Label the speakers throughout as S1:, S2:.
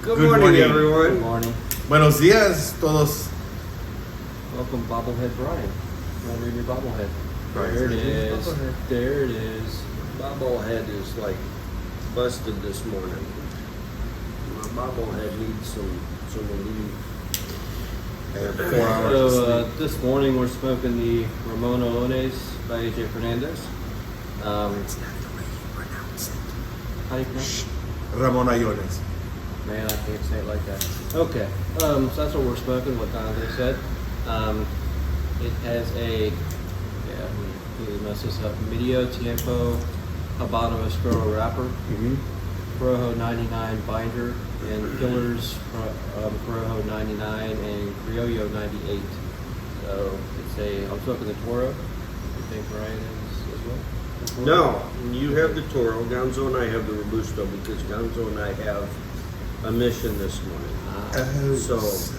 S1: Good morning, everyone.
S2: Good morning.
S3: Buenos días, todos.
S2: Welcome, Bobblehead Brian. Want to read your bobblehead?
S3: Brian's
S2: There it
S3: reading his
S2: is.
S3: bobblehead.
S2: There it is.
S1: Bobblehead is like busted this morning. My bobblehead needs some relief.
S3: And 4 hours of
S2: So
S3: sleep.
S2: this morning we're smoking the Ramon Allones by AJ Fernandez.
S3: It's not the way you pronounce it.
S2: How do you pronounce it?
S3: Ramon Allones.
S2: Man, I can't say it like that. Okay, so that's what we're smoking, what kind they said. It has a, we mess this up, Medio Tiempo Habano Oscuro wrapper, Corojo 99 binder, and Killers Corojo 99 and Criollo 98. So it's I'm smoking the Toro. You think Brian is as well?
S1: No, you have the Toro. Gonzo and I have the Robusto because Gonzo and I have a mission this morning.
S3: Oh,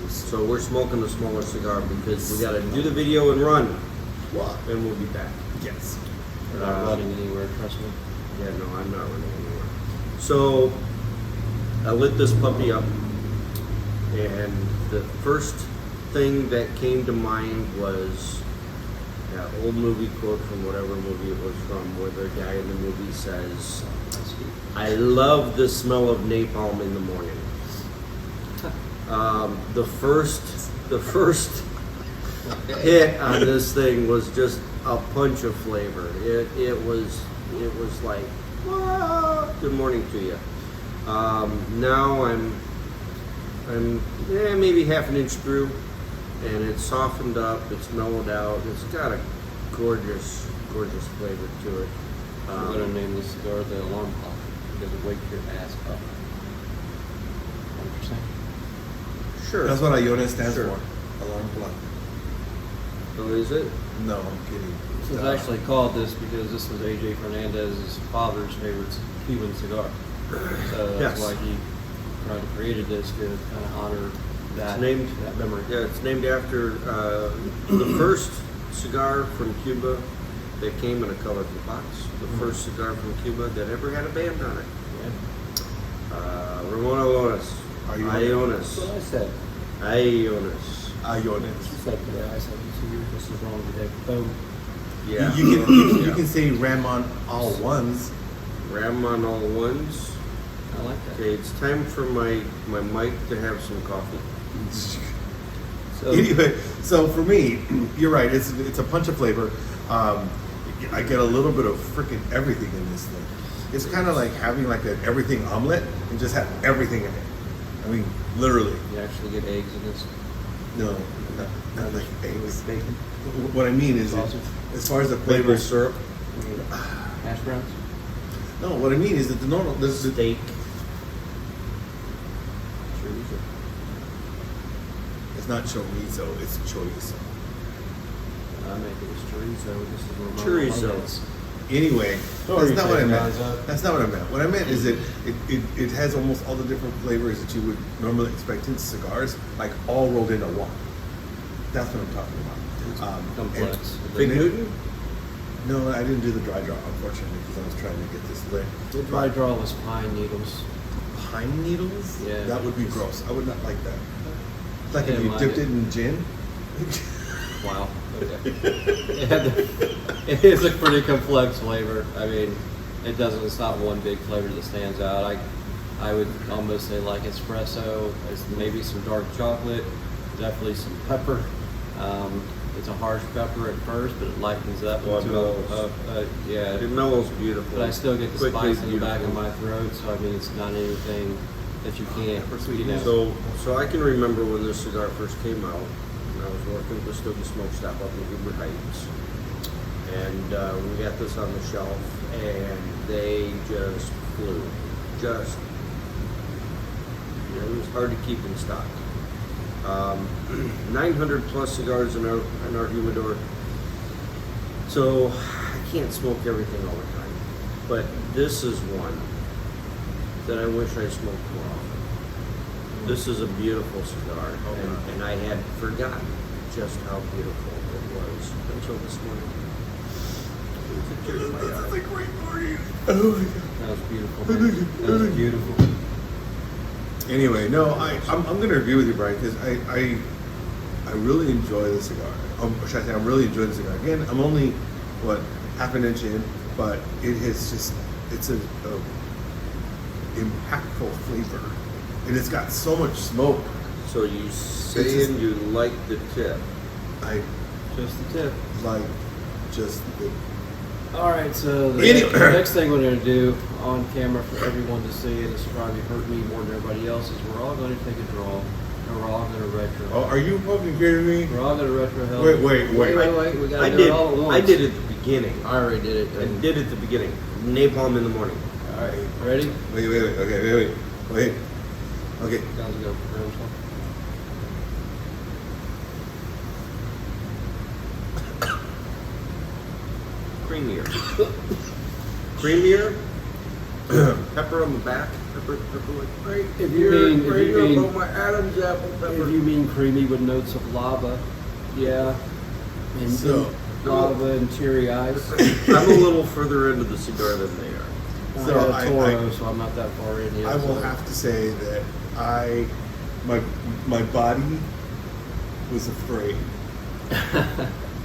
S1: So we're smoking the smaller cigar because we got to do the video and run,
S3: What?
S1: and we'll be back.
S3: Yes.
S2: We're not running anywhere, trust me.
S1: Yeah, no, I'm not running anywhere. So I lit this puppy up, and the first thing that came to mind was that old movie quote from whatever movie it was from, where the guy in the movie says, "I love the smell of napalm in the morning." The first hit on this thing was just a punch of flavor. It was like, "Ah, good morning to you." Now I'm maybe half an inch through, and it's softened up. It's mellowed out. It's got a gorgeous flavor to it.
S2: I'm going to name this cigar the alarm clock because it wakes your ass up. 100%.
S1: Sure.
S3: That's what Allones stands
S1: Sure.
S3: for. Alarm clock.
S1: Oh, is it?
S3: No, I'm kidding.
S2: This was actually called this because this was AJ Fernandez's father's favorite Cuban cigar. So that's
S1: Yes.
S2: why he kind of created this to kind of honor that, that memory.
S1: Yeah, it's named after the first cigar from Cuba that came in a colorful box. The first cigar from Cuba that ever had a band on it.
S2: Yeah.
S1: Ramon Allones.
S3: Are you-
S2: That's what I said.
S1: Ionis.
S3: Allones.
S2: She said today, I said, so you're just as wrong today. Boom.
S1: Yeah.
S3: You can say Ramon all ones.
S1: Ramon all ones.
S2: I like that.
S1: Okay, it's time for my mic to have some coffee.
S2: So,
S3: Anyway, so for me, you're right. It's a punch of flavor. I get a little bit of freaking everything in this thing. It's kind of like having like an everything omelet and just have everything in it. I mean, literally.
S2: you actually get eggs in this.
S3: No, not like eggs.
S2: Bacon.
S3: What I mean is,
S2: Sausage.
S3: as far as the
S1: Maple
S3: flavor,
S1: syrup.
S2: Hash browns.
S3: no. What I mean is that the normal, this is
S1: Steak.
S2: Chorizo.
S3: it's not chorizo, it's chorizo.
S2: I make it as chorizo. This is Ramon
S1: Chorizo.
S2: Allones.
S3: Anyway,
S2: Sorry,
S3: that's not what I meant.
S2: Chorizo.
S3: That's not what I meant. What I meant is that it has almost all the different flavors that you would normally expect in cigars, like all rolled into one. That's what I'm talking about.
S2: Complex.
S3: and
S1: Big
S3: finish-
S1: Newton?
S3: No, I didn't do the dry draw, unfortunately, because I was trying to get this lit.
S2: The dry draw was pine needles.
S3: Pine needles?
S2: Yeah.
S3: That would be gross. I would not like that. It's like
S2: I
S3: if you
S2: didn't
S3: dipped
S2: mind
S3: it in gin.
S2: Wow. Okay. It is a pretty complex flavor. I mean, it's not one big flavor that stands out. I would almost say like espresso, it's maybe some dark chocolate, definitely some pepper. It's a harsh pepper at first, but it lightens up
S1: Oh, it
S2: into
S1: mellows.
S2: yeah.
S1: It mellows beautiful.
S2: But I still get the
S1: Quickly
S2: spice in the back of
S1: beautiful.
S2: my throat, so I mean, it's not anything that you can't, you know.
S1: So I can remember when this cigar first came out. I was working at the Stogie Smoke Stop up in Huber Heights, and we got this on the shelf, and they just flew. Just, it was hard to keep in stock. 900 plus cigars in our humidor, so I can't smoke everything all the time. But this is one that I wish I smoked more often. This is a beautiful cigar, and I had forgotten just how beautiful it was until this morning. It was a tear in my eye.
S3: That's a great morning. Oh my God.
S2: That was beautiful. Man. That was beautiful.
S3: Anyway, no, I'm going to agree with you, Brian, because I really enjoy the cigar. Or should I say, I'm really enjoying the cigar. Again, I'm only, what, half an inch in, but it has just, it's a impactful flavor. And it's got so much smoke.
S1: So you saying you like the tip?
S3: I
S2: Just the tip.
S3: like just the...
S2: All right, so the
S3: Anyway.
S2: next thing we're going to do on camera for everyone to see, and this will probably hurt me more than everybody else, is we're all going to take a draw, and we're all going to retro.
S3: Oh, are you fucking kidding me?
S2: We're all going to retro hell.
S3: Wait.
S2: Wait. We got
S1: I
S2: to do
S1: did.
S2: it all at once.
S1: I did at the beginning.
S2: I already did it.
S1: I did at the beginning. Napalm in the morning.
S2: All right, ready?
S3: Wait. Okay, wait. Okay.
S2: Guys, go. Round one.
S1: Creamier. Creamier. Pepper on the back. Pepper like right
S2: If you
S1: here,
S2: mean- if
S1: right
S2: you
S1: here
S2: mean-
S1: above my Adam's apple pepper.
S2: If you mean creamy with notes of lava, yeah. And
S3: So-
S2: lava and cherry ice.
S1: I'm a little further into the cigar than they are.
S2: I
S3: So
S2: had a
S3: I-
S2: Toro, so I'm not that far in yet.
S3: I will
S2: so-
S3: have to say that my body was afraid.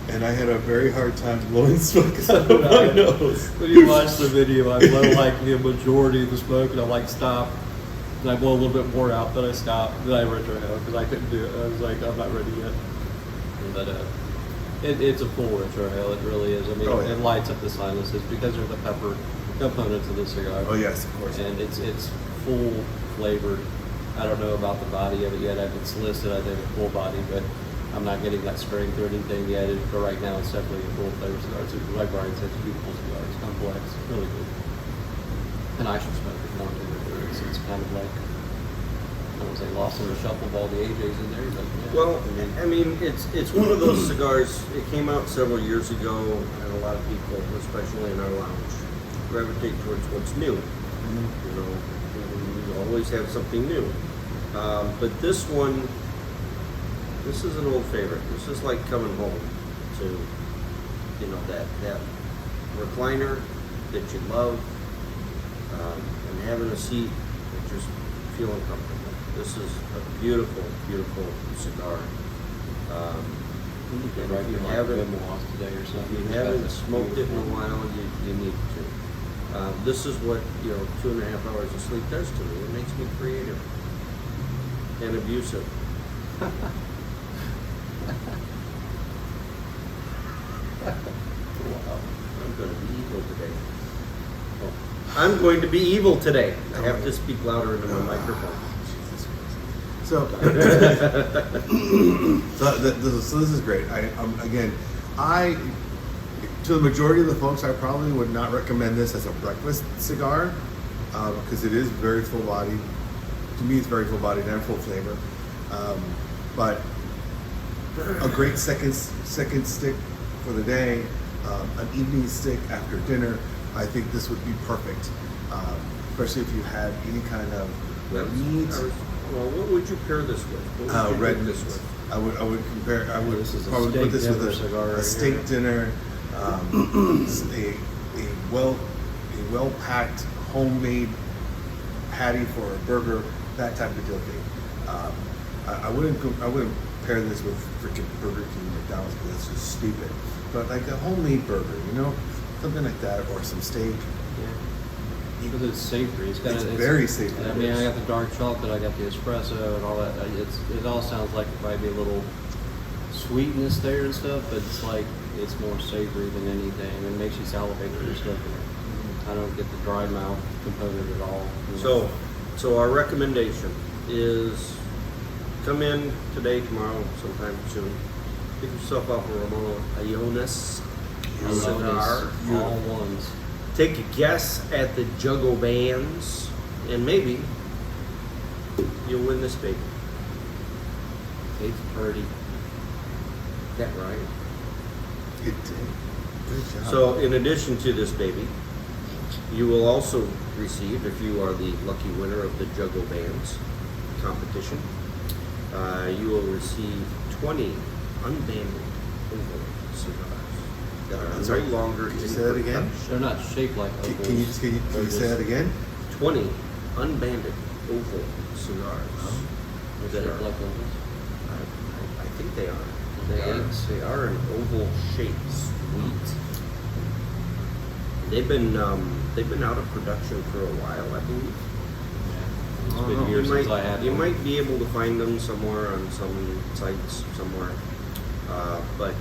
S3: And I had a very hard time blowing smoke out of my nose.
S2: When you watch the video, I blow like the majority of the smoke, and I like stop. And I blow a little bit more out, then I stop. Then I retro hell because I couldn't do it. I was like, I'm not ready yet. But it's a full retro hell. It really is. I mean,
S3: Oh, yeah.
S2: it lights up the sinuses because of the pepper components of the cigar.
S3: Oh yes, of course.
S2: And it's full flavored. I don't know about the body of it yet. It's listed, I think, a full body, but I'm not getting that strength or anything yet. But right now, it's definitely a full flavor cigar. It's, like Brian said, it's a beautiful cigar. It's complex, really good. And I should smoke it more too. It's kind of like, I don't say lost in the shuffle of all the AJs in there, but yeah.
S1: Well, I mean, it's one of those cigars. It came out several years ago, and a lot of people, especially in our lounge, gravitate towards what's new. You know, we always have something new. But this one, this is an old favorite. This is like coming home to, you know, that recliner that you love, and having a seat and just feeling comfortable. This is a beautiful, beautiful cigar.
S2: You could
S1: And
S2: write
S1: if you
S2: me like
S1: haven't-
S2: memoirs today or
S1: If
S2: something.
S1: you haven't smoked it in a while, you need to. This is what, 2.5 hours of sleep does to me. It makes me creative and abusive.
S2: Wow.
S1: I'm going to be evil today. Oh, I'm going to be evil today. I have to speak louder into my microphone.
S3: So, so this is great. To the majority of the folks, I probably would not recommend this as a breakfast cigar because it is very full bodied. To me, it's very full bodied and full flavor. But a great second stick for the day, an evening stick after dinner. I think this would be perfect, especially if you had any kind of red meat.
S1: Well, what would you pair this with? What would you
S3: Red
S1: pick
S3: meat.
S1: this with?
S3: I would compare. I would
S2: This is a
S3: probably
S2: steak
S3: put this with
S2: dinner cigar
S3: a
S2: right
S3: steak
S2: here.
S3: dinner, a well packed homemade patty for a burger, that type of deal thing. I wouldn't pair this with freaking Burger King, McDonald's, because that's just stupid. But like a homemade burger, something like that, or some steak.
S2: Because it's savory. It's
S3: very savory.
S2: I mean, I got the dark chocolate, I got the espresso, and all that. It all sounds like it might be a little sweetness there and stuff, but it's like it's more savory than anything. It makes you salivate when you're smoking it. I don't get the dry mouth component at all.
S1: So our recommendation is come in today, tomorrow, sometime soon. Pick yourself up a Ramon Allones cigar.
S2: All ones.
S1: Take a guess at the Juggo bands, and maybe you'll win this baby.
S2: It's pretty.
S1: That right?
S3: It did. Good job.
S1: So, in addition to this baby, you will also receive, if you are the lucky winner of the Juggo Bands competition, you will receive 20 unbanded oval cigars that are
S3: I'm sorry,
S1: no longer
S3: could you
S1: in
S3: say that again?
S1: production.
S2: They're not shaped like
S3: Can
S2: ovals.
S3: you
S2: They're
S3: say that again?
S1: 20 unbanded oval cigars.
S2: Is
S1: That
S2: it
S1: are-
S2: like those?
S1: I think they are.
S2: Eggs?
S1: They are an oval shape, sweet. They've been out of production for a while, I believe.
S2: It's
S1: You
S2: been years since I had
S1: you
S2: one.
S1: might be able to find them somewhere on some sites somewhere. But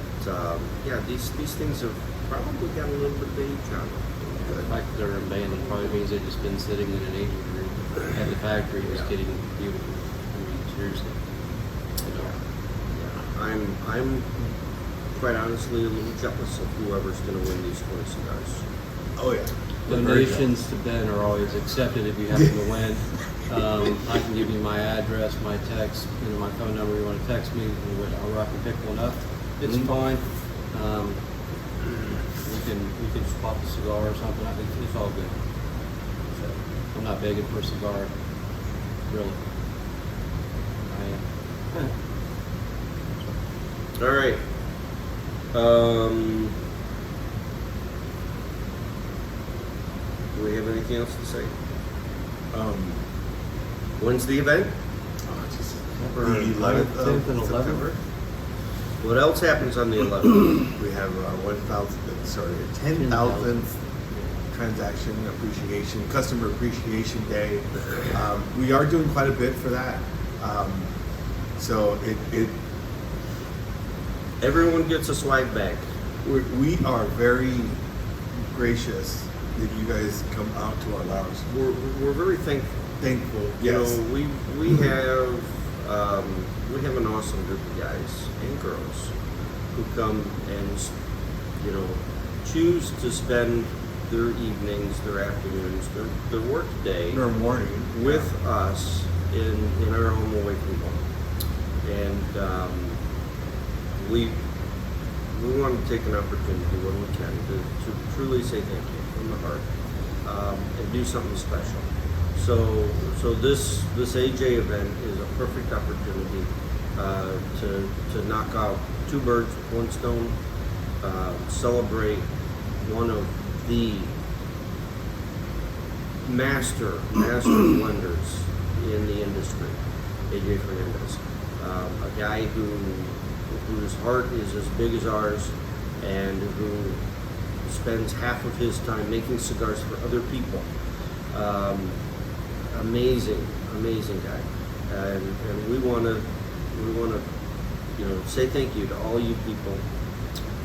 S1: yeah, these things have probably got a little bit of age on them.
S2: The fact that they're abandoned probably means they've just been sitting in an aging room at the factory just
S1: Yeah.
S2: getting beautiful. I mean, seriously. You know.
S1: Yeah, I'm quite honestly a little jealous of whoever's going to win these 20 cigars.
S3: Oh yeah.
S2: Donations to Ben are always accepted if you happen to win. I can give you my address, my text, my phone number. You want to text me, or I can pick one up. It's fine. We can swap a cigar or something. I think it's all good. So, I'm not begging for a cigar, really. I am.
S1: All right. Do we have anything else to say? When's the event?
S3: Just
S2: September
S3: the 11th
S2: 10th and
S3: of
S2: 11th.
S3: September.
S1: What else happens on the 11th?
S3: We have 10,000th transaction appreciation, customer appreciation day. We are doing quite a bit for that. So it
S1: Everyone gets a swag bag.
S3: we are very gracious that you guys come out to our lounge.
S1: We're very thankful.
S3: Thankful.
S1: You
S3: Yes.
S1: know, we have an awesome group of guys and girls who come and choose to spend their evenings, their afternoons, their work day
S3: In our morning.
S1: with us in our home away from home, and we want to take an opportunity when we can to truly say thank you from the heart, and do something special. So this AJ event is a perfect opportunity to knock out two birds with one stone, celebrate one of the master blenders in the industry, AJ Fernandez, a guy whose heart is as big as ours, and who spends half of his time making cigars for other people. Amazing guy, and we want to say thank you to all you people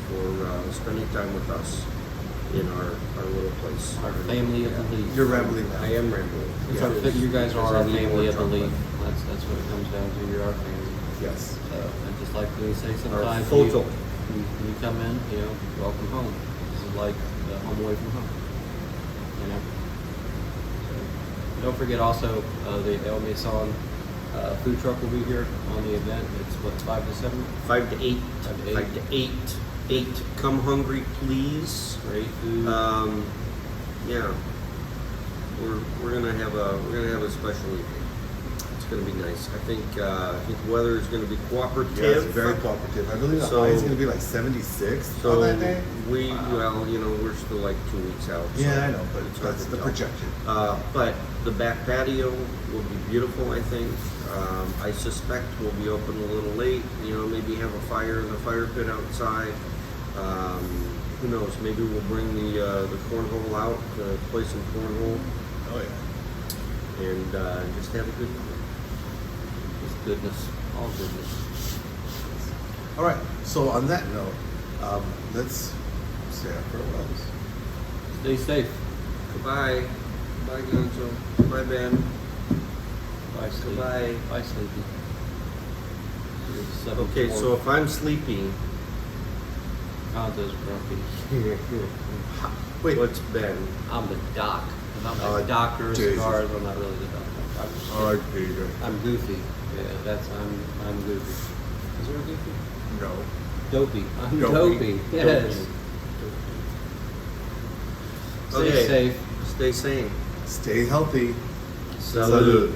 S1: for spending time with us in our little place.
S2: Our family of the leaf.
S3: You're rambling now.
S1: I am rambling.
S2: It's
S3: Yeah.
S2: our, you guys are our
S1: Because I need
S2: family
S1: more
S2: of the
S1: chocolate.
S2: leaf. That's what it comes down to. You're our family.
S3: Yes.
S2: So I just like to say
S1: Our
S2: sometimes
S1: photo.
S2: when you come in, welcome home. This is like the home away from home. So, don't forget also the El Mason food truck will be here on the event. It's 5 to 7.
S1: 5 to 8.
S2: 5 to 8.
S1: 5 to 8. 8. Come hungry, please.
S2: Great food.
S1: Yeah, we're gonna have a special evening. It's gonna be nice. I think the weather is gonna be cooperative.
S3: Yeah, it's very cooperative. I believe the
S1: So-
S3: high is going to be like 76
S1: So
S3: on that day.
S1: we're still like 2 weeks out. So
S3: Yeah, I know, but
S1: it's hard
S3: that's
S1: to
S3: the
S1: tell.
S3: projection.
S1: But the back patio will be beautiful, I think. I suspect we'll be open a little late. Maybe have a fire in the fire pit outside. Who knows? Maybe we'll bring the cornhole out to play some cornhole
S3: Oh yeah.
S1: and just have a good time.
S2: Just goodness. All goodness.
S3: All right. So on that note, let's say our farewells.
S2: Stay safe.
S1: Goodbye. Bye, Gonzo. Goodbye, Ben.
S2: Bye, Sleepy.
S1: Goodbye.
S2: Bye, Sleepy. You're
S1: Okay,
S2: 7-4.
S1: so if I'm sleepy,
S2: Gonzo's grumpy.
S3: Wait.
S1: what's Ben?
S2: I'm the doc. I'm not the doctor of
S3: Jesus.
S2: cigars. I'm not really the doctor.
S3: All right, Peter.
S2: I'm goofy. Yeah, I'm goofy. Is there a goofy?
S3: No.
S2: Dopey. I'm
S3: Dopey.
S2: dopey. Yes. Stay
S1: Okay.
S2: safe.
S1: Stay sane.
S3: Stay healthy.
S1: Salud.